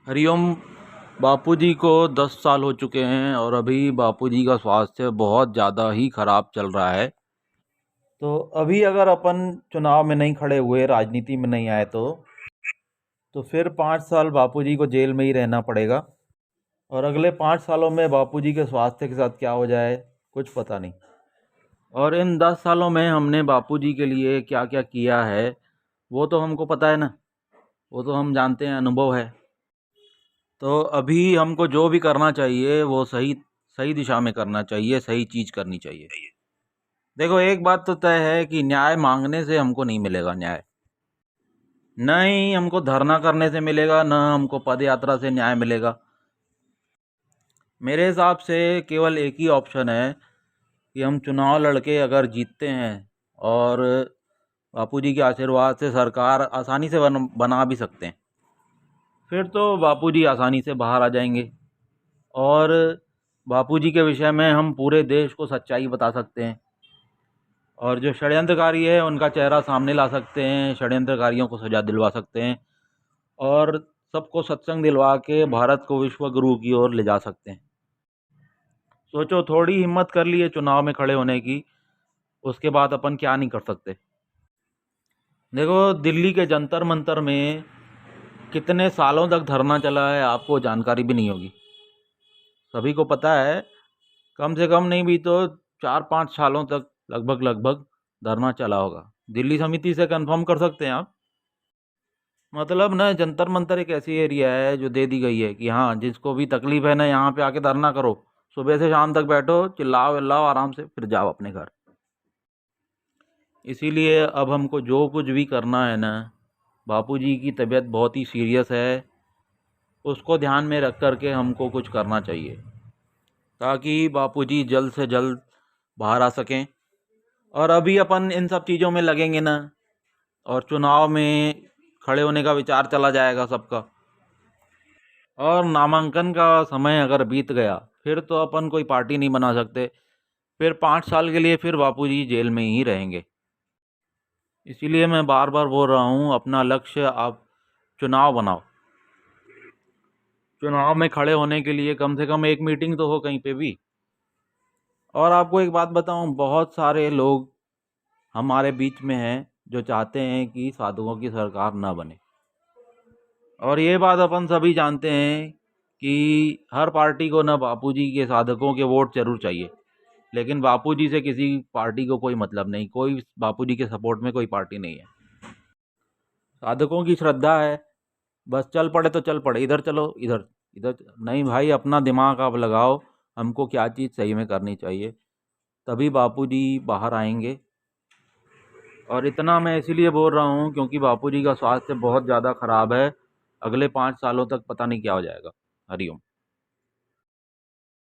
हरिओम। बापूजी को 10 साल हो चुके हैं और अभी बापूजी का स्वास्थ्य बहुत ज़्यादा ही खराब चल रहा है। तो अभी अगर अपन चुनाव में नहीं खड़े हुए, राजनीति में नहीं आए तो फिर 5 साल बापूजी को जेल में ही रहना पड़ेगा। और अगले 5 सालों में बापूजी के स्वास्थ्य के साथ क्या हो जाए कुछ पता नहीं। और इन 10 सालों में हमने बापूजी के लिए क्या क्या किया है वो तो हमको पता है ना, वो तो हम जानते हैं, अनुभव है। तो अभी हमको जो भी करना चाहिए वो सही सही दिशा में करना चाहिए, सही चीज़ करनी चाहिए। देखो, एक बात तो तय है कि न्याय मांगने से हमको नहीं मिलेगा न्याय। न ही हमको धरना करने से मिलेगा, न हमको पद यात्रा से न्याय मिलेगा। मेरे हिसाब से केवल एक ही ऑप्शन है कि हम चुनाव लड़के अगर जीतते हैं और बापूजी के आशीर्वाद से सरकार आसानी से बना भी सकते हैं, फिर तो बापूजी आसानी से बाहर आ जाएंगे। और बापूजी के विषय में हम पूरे देश को सच्चाई बता सकते हैं और जो षड्यंत्रकारी है उनका चेहरा सामने ला सकते हैं, षड्यंत्रकारियों को सजा दिलवा सकते हैं और सबको सत्संग दिलवा के भारत को विश्व गुरु की ओर ले जा सकते हैं। सोचो, थोड़ी हिम्मत कर लिए चुनाव में खड़े होने की, उसके बाद अपन क्या नहीं कर सकते। देखो, दिल्ली के जंतर मंतर में कितने सालों तक धरना चला है आपको जानकारी भी नहीं होगी। सभी को पता है, कम से कम नहीं भी तो 4-5 सालों तक लगभग धरना चला होगा। दिल्ली समिति से कंफर्म कर सकते हैं आप। मतलब ना, जंतर मंतर एक ऐसी एरिया है जो दे दी गई है कि हाँ, जिसको भी तकलीफ है ना, यहाँ पे आके धरना करो, सुबह से शाम तक बैठो, चिल्लाओ विल्लाओ आराम से, फिर जाओ अपने घर। इसीलिए अब हमको जो कुछ भी करना है ना, बापूजी की तबीयत बहुत ही सीरियस है, उसको ध्यान में रख कर के हमको कुछ करना चाहिए ताकि बापूजी जल्द से जल्द बाहर आ सकें। और अभी अपन इन सब चीज़ों में लगेंगे ना, और चुनाव में खड़े होने का विचार चला जाएगा सबका, और नामांकन का समय अगर बीत गया फिर तो अपन कोई पार्टी नहीं बना सकते। फिर 5 साल के लिए फिर बापूजी जेल में ही रहेंगे। इसीलिए मैं बार बार बोल रहा हूँ, अपना लक्ष्य आप चुनाव बनाओ। चुनाव में खड़े होने के लिए कम से कम एक मीटिंग तो हो कहीं पे भी। और आपको एक बात बताऊं, बहुत सारे लोग हमारे बीच में हैं जो चाहते हैं कि साधुओं की सरकार ना बने। और ये बात अपन सभी जानते हैं कि हर पार्टी को ना बापूजी के साधकों के वोट जरूर चाहिए, लेकिन बापूजी से किसी पार्टी को कोई मतलब नहीं, कोई बापूजी के सपोर्ट में कोई पार्टी नहीं है। साधकों की श्रद्धा है, बस चल पड़े तो चल पड़े, इधर चलो इधर इधर नहीं भाई, अपना दिमाग आप लगाओ, हमको क्या चीज़ सही में करनी चाहिए, तभी बापूजी बाहर आएंगे। और इतना मैं इसीलिए बोल रहा हूँ क्योंकि बापूजी का स्वास्थ्य बहुत ज़्यादा ख़राब है। अगले 5 सालों तक पता नहीं क्या हो जाएगा। हरिओम।